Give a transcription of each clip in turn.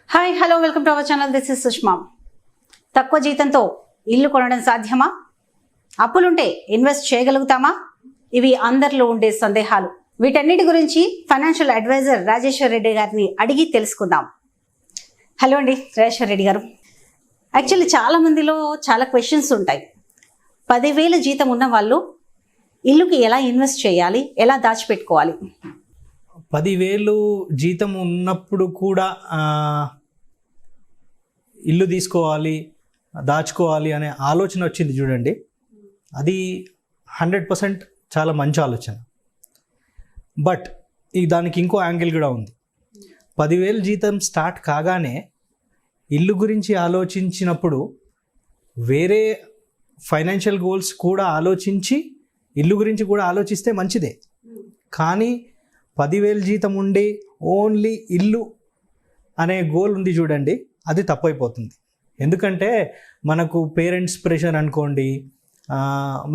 Hi hello welcome to our channel. This is Sushma. తక్కువ జీతంతో ఇల్లు కొనడం సాధ్యమా? అప్పులుంటే ఇన్వెస్ట్ చేయగలుగుతామా? ఇవి అందరిలో ఉండే సందేహాలు. వీటన్నిటి గురించి ఫైనాన్షియల్ అడ్వైజర్ రాజేశ్వర్ రెడ్డి గారిని అడిగి తెలుసుకుందాం. హలో అండి రాజేశ్వర్ రెడ్డి గారు. యాక్చువల్లీ చాలా మందిలో చాలా క్వశ్చన్స్ ఉంటాయి. 10,000 జీతం ఉన్న వాళ్ళు ఇల్లుకి ఎలా ఇన్వెస్ట్ చేయాలి, ఎలా దాచిపెట్టుకోవాలి? 10,000 జీతం ఉన్నప్పుడు కూడా ఇల్లు తీసుకోవాలి, దాచుకోవాలి అనే ఆలోచన వచ్చింది చూడండి, అది 100% చాలా మంచి ఆలోచన. బట్ దానికి ఇంకో యాంగిల్ కూడా ఉంది. 10,000 జీతం స్టార్ట్ కాగానే ఇల్లు గురించి ఆలోచించినప్పుడు వేరే ఫైనాన్షియల్ గోల్స్ కూడా ఆలోచించి ఇల్లు గురించి కూడా ఆలోచిస్తే మంచిదే. కానీ 10,000 జీతం ఉండి ఓన్లీ ఇల్లు అనే గోల్ ఉంది చూడండి, అది తప్పైపోతుంది. ఎందుకంటే మనకు పేరెంట్స్ ప్రెషర్ అనుకోండి,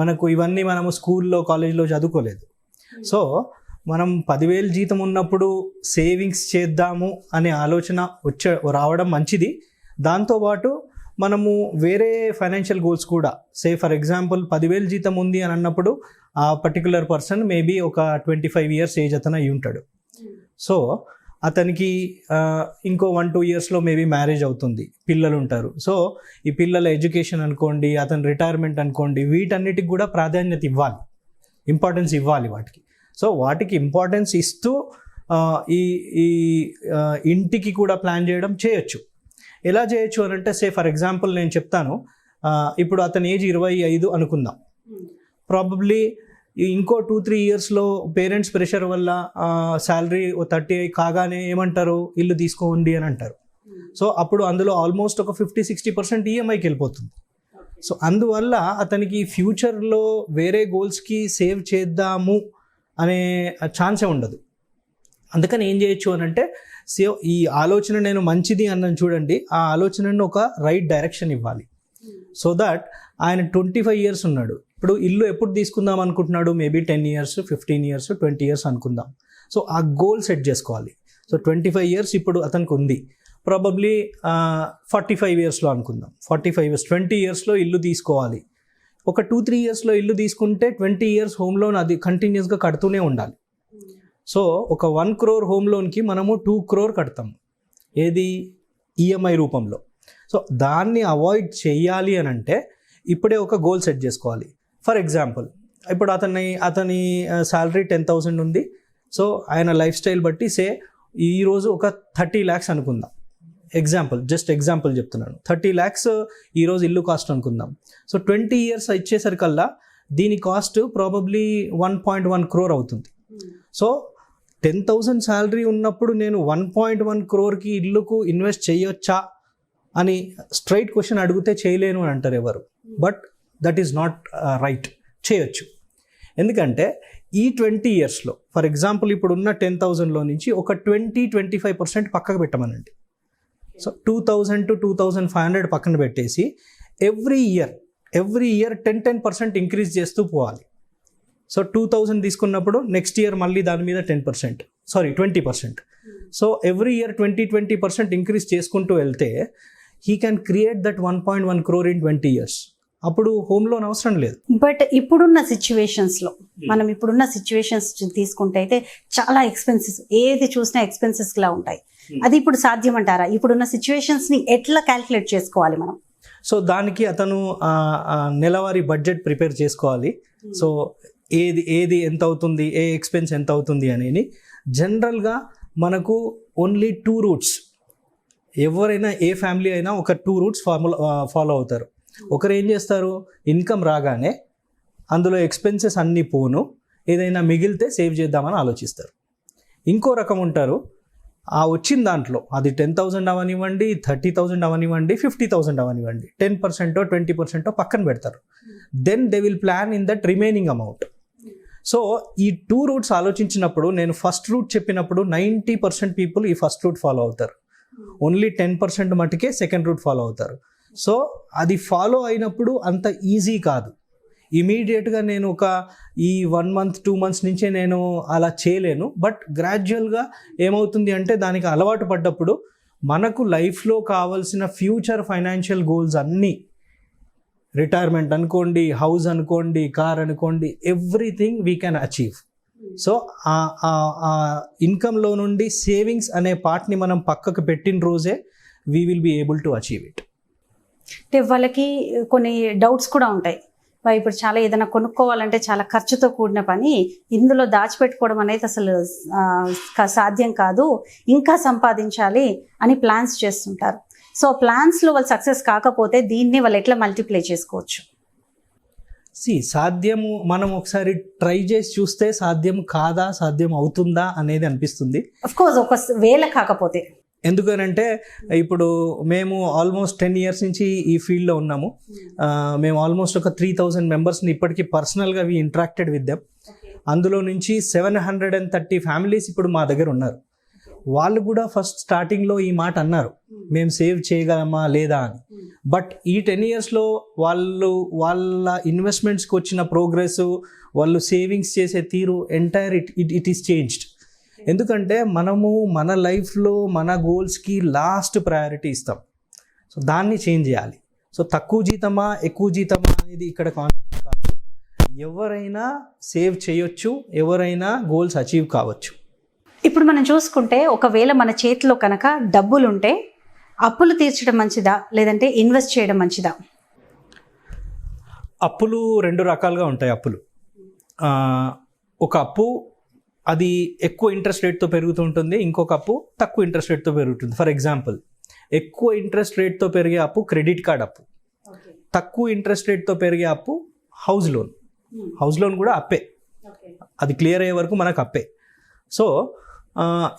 మనకు ఇవన్నీ మనము స్కూల్లో కాలేజ్లో చదువుకోలేదు. సో మనం 10,000 జీతం ఉన్నప్పుడు సేవింగ్స్ చేద్దాము అనే ఆలోచన రావడం మంచిది. దాంతోపాటు మనము వేరే ఫైనాన్షియల్ గోల్స్ కూడా, సే ఫర్ ఎగ్జాంపుల్ 10,000 జీతం ఉంది అని అన్నప్పుడు ఆ పర్టికులర్ పర్సన్ మేబీ ఒక 25 years ఏజ్ అతను అయి ఉంటాడు. సో అతనికి ఇంకో 1-2 yearsలో మేబీ మ్యారేజ్ అవుతుంది, పిల్లలు ఉంటారు. సో ఈ పిల్లల ఎడ్యుకేషన్ అనుకోండి, అతని రిటైర్మెంట్ అనుకోండి, వీటన్నిటికి కూడా ప్రాధాన్యత ఇవ్వాలి, ఇంపార్టెన్స్ ఇవ్వాలి వాటికి. సో వాటికి ఇంపార్టెన్స్ ఇస్తూ ఈ ఇంటికి కూడా ప్లాన్ చేయొచ్చు. ఎలా చేయొచ్చు అని అంటే, సే ఫర్ ఎగ్జాంపుల్ నేను చెప్తాను, ఇప్పుడు అతని ఏజ్ 25 అనుకుందాం. ప్రాబబ్లీ ఇంకో 2-3 yearsలో పేరెంట్స్ ప్రెషర్ వల్ల శాలరీ 30 కాగానే ఏమంటారు, ఇల్లు తీసుకోండి అని అంటారు. సో అప్పుడు అందులో ఆల్మోస్ట్ ఒక 50-60% ఈఎంఐకి వెళ్ళిపోతుంది. సో అందువల్ల అతనికి ఫ్యూచర్లో వేరే గోల్స్కి సేవ్ చేద్దాము అనే ఛాన్సే ఉండదు. అందుకని ఏం చేయొచ్చు అని అంటే, ఈ ఆలోచన నేను మంచిది అన్నాను చూడండి, ఆ ఆలోచనను ఒక రైట్ డైరెక్షన్ ఇవ్వాలి. సో దట్ ఆయన 25 years ఉన్నాడు, ఇప్పుడు ఇల్లు ఎప్పుడు తీసుకుందాం అనుకుంటున్నాడు, మేబీ 10 years, 15 years, 20 years అనుకుందాం. సో ఆ గోల్ సెట్ చేసుకోవాలి. సో 25 years ఇప్పుడు అతనికి ఉంది, ప్రాబబ్లీ 45 yearsలో అనుకుందాం, 45 years, 20 yearsలో ఇల్లు తీసుకోవాలి. ఒక 2-3 yearsలో ఇల్లు తీసుకుంటే 20 years హోమ్ లోన్ అది కంటిన్యూస్గా కడుతూనే ఉండాలి. సో ఒక 1 crore హోమ్ లోన్కి మనము 2 crore కడతాం, ఏది ఈఎంఐ రూపంలో. సో దాన్ని అవాయిడ్ చేయాలి అని అంటే ఇప్పుడే ఒక గోల్ సెట్ చేసుకోవాలి. ఫర్ ఎగ్జాంపుల్ ఇప్పుడు అతని శాలరీ 10,000 ఉంది. సో ఆయన లైఫ్ స్టైల్ బట్టి సే ఈరోజు ఒక 30 lakhs అనుకుందాం, జస్ట్ ఎగ్జాంపుల్ చెప్తున్నాను. 30 lakhs ఈరోజు ఇల్లు కాస్ట్ అనుకుందాం. సో 20 years ఇచ్చేసరికల్లా దీని కాస్ట్ ప్రాబబ్లీ 1.1 crore అవుతుంది. సో 10,000 శాలరీ ఉన్నప్పుడు నేను 1.1 crore ఇల్లుకు ఇన్వెస్ట్ చేయొచ్చా అని స్ట్రైట్ క్వశ్చన్ అడిగితే చేయలేను అని అంటారు ఎవరు. But that is not right, చేయొచ్చు. ఎందుకంటే ఈ 20 yearsలో ఫర్ ఎగ్జాంపుల్ ఇప్పుడున్న 10,000లో నుంచి ఒక 20-25% పక్కకు పెట్టమనండి. సో 2,000 to 2,500 పక్కన పెట్టేసి ఎవ్రీ ఇయర్ 10% ఇంక్రీజ్ చేస్తూ పోవాలి. సో 2,000 తీసుకున్నప్పుడు నెక్స్ట్ ఇయర్ మళ్ళీ దాని మీద 20%. సో ఎవ్రీ ఇయర్ 20% ఇంక్రీజ్ చేసుకుంటూ వెళ్తే he can create that 1.1 crore in 20 years. అప్పుడు హోమ్ లోన్ అవసరం లేదు. బట్ ఇప్పుడున్న సిచ్యువేషన్స్లో మనం తీసుకుంటే అయితే చాలా ఎక్స్పెన్సెస్, ఏది చూసినా ఎక్స్పెన్సెస్ లా ఉంటాయి. అది ఇప్పుడు సాధ్యం అంటారా? ఇప్పుడున్న సిచ్యువేషన్స్ని ఎట్లా క్యాల్కులేట్ చేసుకోవాలి మనం? సో దానికి అతను నెలవారీ బడ్జెట్ ప్రిపేర్ చేసుకోవాలి. సో ఏది ఎంత అవుతుంది, ఏ ఎక్స్పెన్స్ ఎంత అవుతుంది అనేది. జనరల్గా మనకు ఓన్లీ 2 routes, ఎవరైనా ఏ ఫ్యామిలీ అయినా ఒక 2 routes ఫాలో అవుతారు. ఒకరు ఏం చేస్తారు, ఇన్కమ్ రాగానే అందులో ఎక్స్పెన్సెస్ అన్నీ పోను, ఏదైనా మిగిలితే సేవ్ చేద్దామని ఆలోచిస్తారు. ఇంకో రకం ఉంటారు, ఆ వచ్చిన దాంట్లో అది 10,000 అవనివ్వండి, 30,000 అవనివ్వండి, 50,000 అవనివ్వండి, 10% 20% పక్కన పెడతారు. Then they will plan in that remaining amount. So ఈ 2 routes ఆలోచించినప్పుడు నేను ఫస్ట్ రూట్ చెప్పినప్పుడు 90% పీపుల్ ఈ ఫస్ట్ రూట్ ఫాలో అవుతారు, ఓన్లీ 10% మటుకే సెకండ్ రూట్ ఫాలో అవుతారు. సో అది ఫాలో అయినప్పుడు అంత ఈజీ కాదు. ఇమీడియట్గా నేను ఈ 1 month 2 months నుంచే నేను అలా చేయలేను. బట్ గ్రాడ్యువల్గా ఏమవుతుంది అంటే దానికి అలవాటు పడ్డప్పుడు మనకు లైఫ్లో కావాల్సిన ఫ్యూచర్ ఫైనాన్షియల్ గోల్స్ అన్నీ, రిటైర్మెంట్ అనుకోండి, హౌస్ అనుకోండి, కార్ అనుకోండి, everything we can achieve. So ఆ ఇన్కంలో నుండి సేవింగ్స్ అనే పార్ట్ని మనం పక్కకు పెట్టిన రోజే we will be able to achieve it. అంటే వాళ్ళకి కొన్ని డౌట్స్ కూడా ఉంటాయి. ఇప్పుడు చాలా ఏదైనా కొనుక్కోవాలంటే చాలా ఖర్చుతో కూడిన పని, ఇందులో దాచిపెట్టుకోవడం అనేది అసలు సాధ్యం కాదు, ఇంకా సంపాదించాలి అని ప్లాన్స్ చేస్తుంటారు. సో ప్లాన్స్లో వాళ్ళు సక్సెస్ కాకపోతే దీన్ని వాళ్ళు ఎట్లా మల్టిప్లై చేసుకోవచ్చు? సాధ్యము మనం ఒకసారి ట్రై చేసి చూస్తే సాధ్యం కాదా, సాధ్యం అవుతుందా అనేది అనిపిస్తుంది. అఫ్ కోర్స్ ఒక వేళ కాకపోతే. ఎందుకనంటే ఇప్పుడు మేము ఆల్మోస్ట్ 10 years నుంచి ఈ ఫీల్డ్లో ఉన్నాము. మేము ఆల్మోస్ట్ ఒక 3,000 మెంబర్స్ని ఇప్పటికీ పర్సనల్గా వి ఇంటరాక్టెడ్ విత్ దెమ్. అందులో నుంచి 730 ఫ్యామిలీస్ ఇప్పుడు మా దగ్గర ఉన్నారు. వాళ్ళు కూడా ఫస్ట్ స్టార్టింగ్లో ఈ మాట అన్నారు, మేము సేవ్ చేయగలమా లేదా అని. బట్ ఈ 10 yearsలో వాళ్ళ ఇన్వెస్ట్మెంట్స్కి వచ్చిన ప్రోగ్రెస్, వాళ్ళు సేవింగ్స్ చేసే తీరు ఎంటైర్ ఇట్ ఈస్ చేంజ్డ్. ఎందుకంటే మనము మన లైఫ్లో మన గోల్స్కి లాస్ట్ ప్రయారిటీ ఇస్తాం. సో దాన్ని చేంజ్ చేయాలి. సో తక్కువ జీతమా ఎక్కువ జీతమా అనేది ఇక్కడ కాన్సెప్ట్ కాదు. ఎవరైనా సేవ్ చేయొచ్చు, ఎవరైనా గోల్స్ అచీవ్ కావచ్చు. ఇప్పుడు మనం చూసుకుంటే ఒకవేళ మన చేతిలో కనుక డబ్బులుంటే అప్పులు తీర్చడం మంచిదా లేదంటే ఇన్వెస్ట్ చేయడం మంచిదా? అప్పులు 2 రకాలుగా ఉంటాయి. అప్పులు ఒక అప్పు అది ఎక్కువ ఇంట్రెస్ట్ రేట్తో పెరుగుతూ ఉంటుంది, ఇంకొక అప్పు తక్కువ ఇంట్రెస్ట్ రేట్తో పెరుగుతుంది. ఫర్ ఎగ్జాంపుల్, ఎక్కువ ఇంట్రెస్ట్ రేట్తో పెరిగే అప్పు క్రెడిట్ కార్డ్ అప్పు, తక్కువ ఇంట్రెస్ట్ రేట్తో పెరిగే అప్పు హౌస్ లోన్. హౌస్ లోన్ కూడా అప్పే, అది క్లియర్ అయ్యే వరకు మనకు అప్పే. సో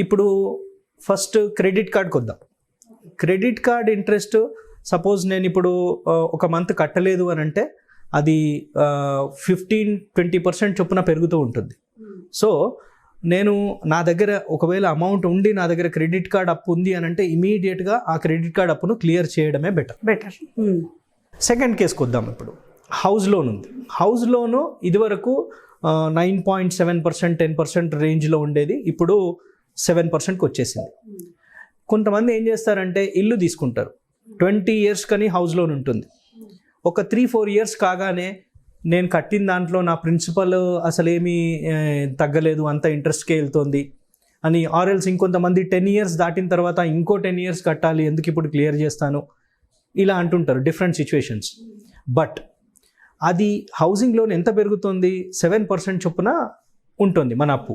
ఇప్పుడు ఫస్ట్ క్రెడిట్ కార్డ్కి వద్దాం. క్రెడిట్ కార్డ్ ఇంట్రెస్ట్ సపోజ్ నేను ఇప్పుడు ఒక మంత్ కట్టలేదు అని అంటే అది 15-20% చొప్పున పెరుగుతూ ఉంటుంది. సో నేను నా దగ్గర ఒకవేళ అమౌంట్ ఉండి నా దగ్గర క్రెడిట్ కార్డ్ అప్పు ఉంది అని అంటే ఇమీడియట్గా ఆ క్రెడిట్ కార్డ్ అప్పును క్లియర్ చేయడమే బెటర్. సెకండ్ కేసుకి వద్దాం. ఇప్పుడు హౌస్ లోన్ ఉంది. హౌస్ లోను ఇదివరకు 9.7%, 10% రేంజ్లో ఉండేది, ఇప్పుడు 7%కి వచ్చేసింది. కొంతమంది ఏం చేస్తారంటే ఇల్లు తీసుకుంటారు, 20 years కానీ హౌస్ లోన్ ఉంటుంది. ఒక 3-4 years కాగానే నేను కట్టిన దాంట్లో నా ప్రిన్సిపల్ అసలేమీ తగ్గలేదు, అంత ఇంట్రెస్ట్కే వెళ్తుంది అని, ఆర్ఎల్స్ ఇంకొంతమంది 10 years దాటిన తర్వాత ఇంకో 10 years కట్టాలి, ఎందుకు ఇప్పుడు క్లియర్ చేస్తాను, ఇలా అంటుంటారు. Different situations. బట్ అది హౌసింగ్ లోన్ ఎంత పెరుగుతుంది? 7% చొప్పున ఉంటుంది మన అప్పు.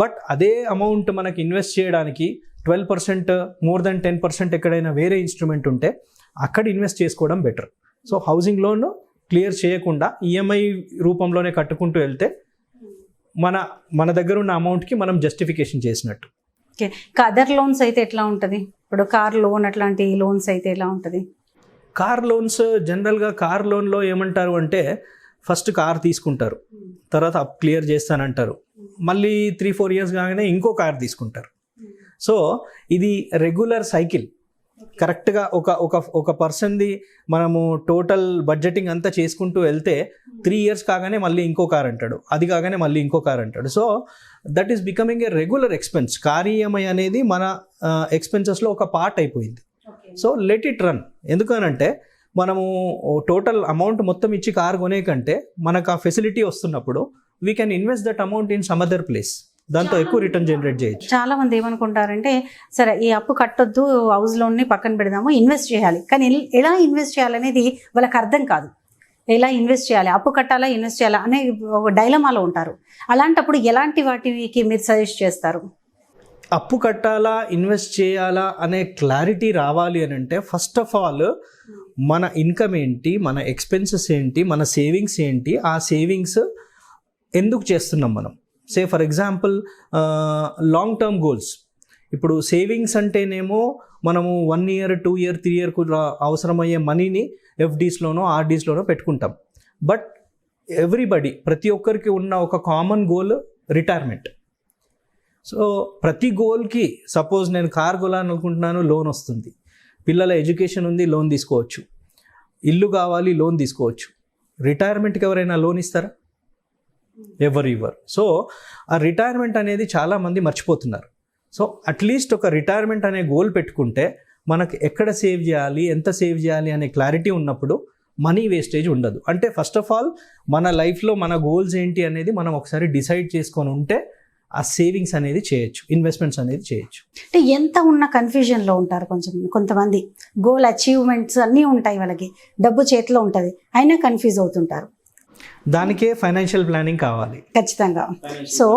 బట్ అదే అమౌంట్ మనకి ఇన్వెస్ట్ చేయడానికి 12%, మోర్ దెన్ 10% ఎక్కడైనా వేరే ఇన్స్ట్రుమెంట్ ఉంటే అక్కడ ఇన్వెస్ట్ చేసుకోవడం better. So housing loan clear చేయకుండా ఈఎంఐ రూపంలోనే కట్టుకుంటూ వెళ్తే మన దగ్గర ఉన్న అమౌంట్కి మనం జస్టిఫికేషన్ చేసినట్టు. ఓకే, అదర్ లోన్స్ అయితే ఎట్లా ఉంటుంది? ఇప్పుడు కార్ లోన్ అట్లాంటి లోన్స్ అయితే ఎలా ఉంటుంది? కార్ లోన్స్ జనరల్గా కార్ లోన్లో ఏమంటారు అంటే ఫస్ట్ కార్ తీసుకుంటారు, తర్వాత అప్ క్లియర్ చేస్తానంటారు, మళ్ళీ 3-4 years కాగానే ఇంకో కార్ తీసుకుంటారు. సో ఇది రెగ్యులర్ సైకిల్. కరెక్ట్గా ఒక పర్సన్ది మనము టోటల్ బడ్జెటింగ్ అంతా చేసుకుంటూ వెళ్తే 3 years కాగానే మళ్ళీ ఇంకో కార్ అంటాడు, అది కాగానే మళ్ళీ ఇంకో కార్ అంటాడు. So that is becoming a regular expense. Car EMI అనేది మన ఎక్స్పెన్సెస్లో ఒక పార్ట్ అయిపోయింది. So let it run. ఎందుకనంటే మనము టోటల్ అమౌంట్ మొత్తం ఇచ్చి కార్ కొనే కంటే మనకు ఆ ఫెసిలిటీ వస్తున్నప్పుడు we can invest that amount in some other place, దాంతో ఎక్కువ రిటర్న్ జనరేట్ చేయొచ్చు. చాలా మంది ఏమనుకుంటారంటే సరే ఈ అప్పు కట్టొద్దు, హౌస్ లోన్ని పక్కన పెడదాము, ఇన్వెస్ట్ చేయాలి. కానీ ఎలా ఇన్వెస్ట్ చేయాలనేది వాళ్ళకి అర్థం కాదు. ఎలా ఇన్వెస్ట్ చేయాలి, అప్పు కట్టాలా ఇన్వెస్ట్ చేయాలా అనే ఒక డైలమాలో ఉంటారు. అలాంటప్పుడు ఎలాంటి వాటికి మీరు సజెస్ట్ చేస్తారు? అప్పు కట్టాలా ఇన్వెస్ట్ చేయాలా అనే క్లారిటీ రావాలి అని అంటే ఫస్ట్ ఆఫ్ ఆల్ మన ఇన్కమ్ ఏంటి, మన ఎక్స్పెన్సెస్ ఏంటి, మన సేవింగ్స్ ఏంటి, ఆ సేవింగ్స్ ఎందుకు చేస్తున్నాం మనం. Say for example long term goals. ఇప్పుడు సేవింగ్స్ అంటేనేమో మనము 1 year, 2 year, 3 year అవసరమయ్యే మనీని ఎఫ్డీస్లోనో ఆర్డీస్లోనో పెట్టుకుంటాం. బట్ ప్రతి ఒక్కరికి ఉన్న ఒక కామన్ గోల్ రిటైర్మెంట్. సో ప్రతి గోల్కి సపోజ్ నేను కార్ కొనాలనుకుంటున్నాను, లోన్ వస్తుంది. పిల్లల ఎడ్యుకేషన్ ఉంది, లోన్ తీసుకోవచ్చు. ఇల్లు కావాలి, లోన్ తీసుకోవచ్చు. రిటైర్మెంట్కి ఎవరైనా లోన్ ఇస్తారా? ఎవరు. సో ఆ రిటైర్మెంట్ అనేది చాలామంది మర్చిపోతున్నారు. సో అట్లీస్ట్ ఒక రిటైర్మెంట్ అనే గోల్ పెట్టుకుంటే మనకు ఎక్కడ సేవ్ చేయాలి, ఎంత సేవ్ చేయాలి అనే క్లారిటీ ఉన్నప్పుడు మనీ వేస్టేజ్ ఉండదు. అంటే ఫస్ట్ ఆఫ్ ఆల్ మన లైఫ్లో మన గోల్స్ ఏంటి అనేది మనం ఒకసారి డిసైడ్ చేసుకొని ఉంటే ఆ సేవింగ్స్ అనేది చేయొచ్చు, ఇన్వెస్ట్మెంట్స్ అనేది చేయొచ్చు. అంటే ఎంత ఉన్న కన్ఫ్యూజన్లో ఉంటారు కొంతమంది. గోల్ అచీవ్మెంట్స్ అన్నీ ఉంటాయి, వాళ్ళకి డబ్బు చేతిలో ఉంటుంది, అయినా కన్ఫ్యూజ్ అవుతుంటారు. దానికే ఫైనాన్షియల్ ప్లానింగ్ కావాలి ఖచ్చితంగా. సో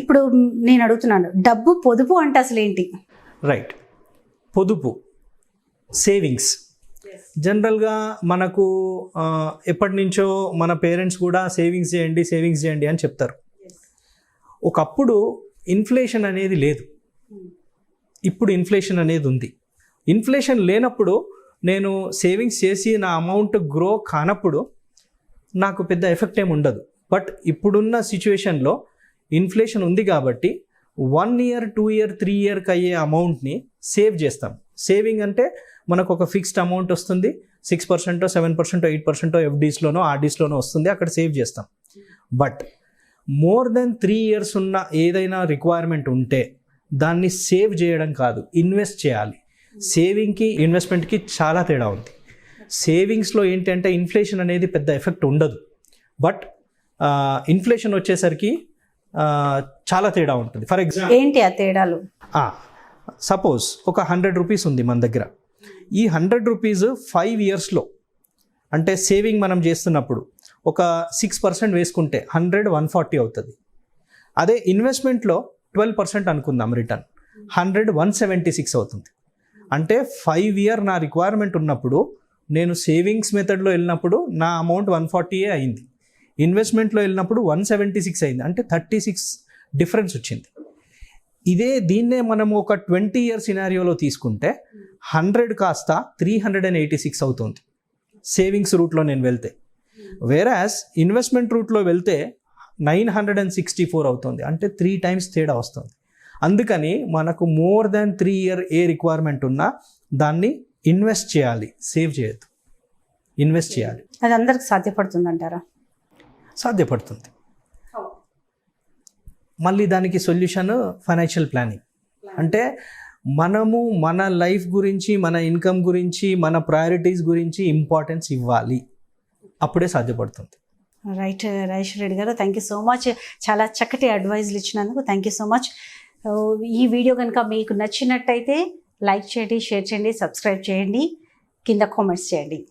ఇప్పుడు నేను అడుగుతున్నాను, డబ్బు పొదుపు అంటే అసలు ఏంటి? రైట్, పొదుపు, సేవింగ్స్. జనరల్గా మనకు ఎప్పటి నుంచో మన పేరెంట్స్ కూడా సేవింగ్స్ చేయండి అని చెప్తారు. ఒకప్పుడు ఇన్ఫ్లేషన్ అనేది లేదు, ఇప్పుడు ఇన్ఫ్లేషన్ అనేది ఉంది. ఇన్ఫ్లేషన్ లేనప్పుడు నేను సేవింగ్స్ చేసి నా అమౌంట్ గ్రో కానప్పుడు నాకు పెద్ద ఎఫెక్ట్ ఏమి ఉండదు. బట్ ఇప్పుడున్న సిచ్యువేషన్లో ఇన్ఫ్లేషన్ ఉంది కాబట్టి 1 year 2 year 3 yearకి అయ్యే అమౌంట్ని సేవ్ చేస్తాం. సేవింగ్ అంటే మనకు ఒక ఫిక్స్డ్ అమౌంట్ వస్తుంది, 6%, 7%, 8% ఎఫ్డీస్లోనో ఆర్డీస్లోనో వస్తుంది, అక్కడ సేవ్ చేస్తాం. బట్ మోర్ దెన్ 3 years ఉన్న ఏదైనా రిక్వైర్మెంట్ ఉంటే దాన్ని సేవ్ చేయడం కాదు, ఇన్వెస్ట్ చేయాలి. సేవింగ్కి ఇన్వెస్ట్మెంట్కి చాలా తేడా ఉంది. సేవింగ్స్లో ఏంటంటే ఇన్ఫ్లేషన్ అనేది పెద్ద ఎఫెక్ట్ ఉండదు, బట్ ఇన్ఫ్లేషన్ వచ్చేసరికి చాలా తేడా ఉంటుంది. ఫర్ ఎగ్జాంపుల్ ఏంటి ఆ తేడాలు? సపోజ్ ఒక 100 రూపీస్ ఉంది మన దగ్గర. ఈ 100 రూపీస్ 5 yearsలో అంటే సేవింగ్ మనం చేస్తున్నప్పుడు ఒక 6% వేసుకుంటే 100 140 అవుతుంది. అదే ఇన్వెస్ట్మెంట్లో 12% అనుకుందాం రిటర్న్, 100 176 అవుతుంది. అంటే 5 year నా రిక్వైర్మెంట్ ఉన్నప్పుడు నేను సేవింగ్స్ మెథడ్లో వెళ్ళినప్పుడు నా అమౌంట్ 140 అయింది, ఇన్వెస్ట్మెంట్లో వెళ్ళినప్పుడు 176 అయింది, అంటే 36 డిఫరెన్స్ వచ్చింది. దీన్నే మనము ఒక 20 year సినారియోలో తీసుకుంటే 100 కాస్త 386 అవుతుంది సేవింగ్స్ రూట్లో నేను వెళ్తే. వేరాస్ ఇన్వెస్ట్మెంట్ రూట్లో వెళ్తే 964 అవుతుంది, అంటే 3 times తేడా వస్తుంది. అందుకని మనకు మోర్ దాన్ 3 year ఏ రిక్వైర్మెంట్ ఉన్నా దాన్ని ఇన్వెస్ట్ చేయాలి, సేవ్ చేయొద్దు, ఇన్వెస్ట్ చేయాలి. అది అందరికి సాధ్యపడుతుంది అంటారా? సాధ్యపడుతుంది. మళ్ళీ దానికి సొల్యూషన్ ఫైనాన్షియల్ ప్లానింగ్. అంటే మనము మన లైఫ్ గురించి, మన ఇన్కమ్ గురించి, మన ప్రయారిటీస్ గురించి ఇంపార్టెన్స్ ఇవ్వాలి, అప్పుడే సాధ్యపడుతుంది. రైట్ రాజేశ్వర్ రెడ్డి గారు, థ్యాంక్ యూ సో మచ్. చాలా చక్కటి అడ్వైజ్లు ఇచ్చినందుకు థ్యాంక్ యూ సో మచ్. ఈ వీడియో కనుక మీకు నచ్చినట్టయితే లైక్ చేయండి, షేర్ చేయండి, సబ్స్క్రైబ్ చేయండి, కింద కామెంట్స్ చేయండి.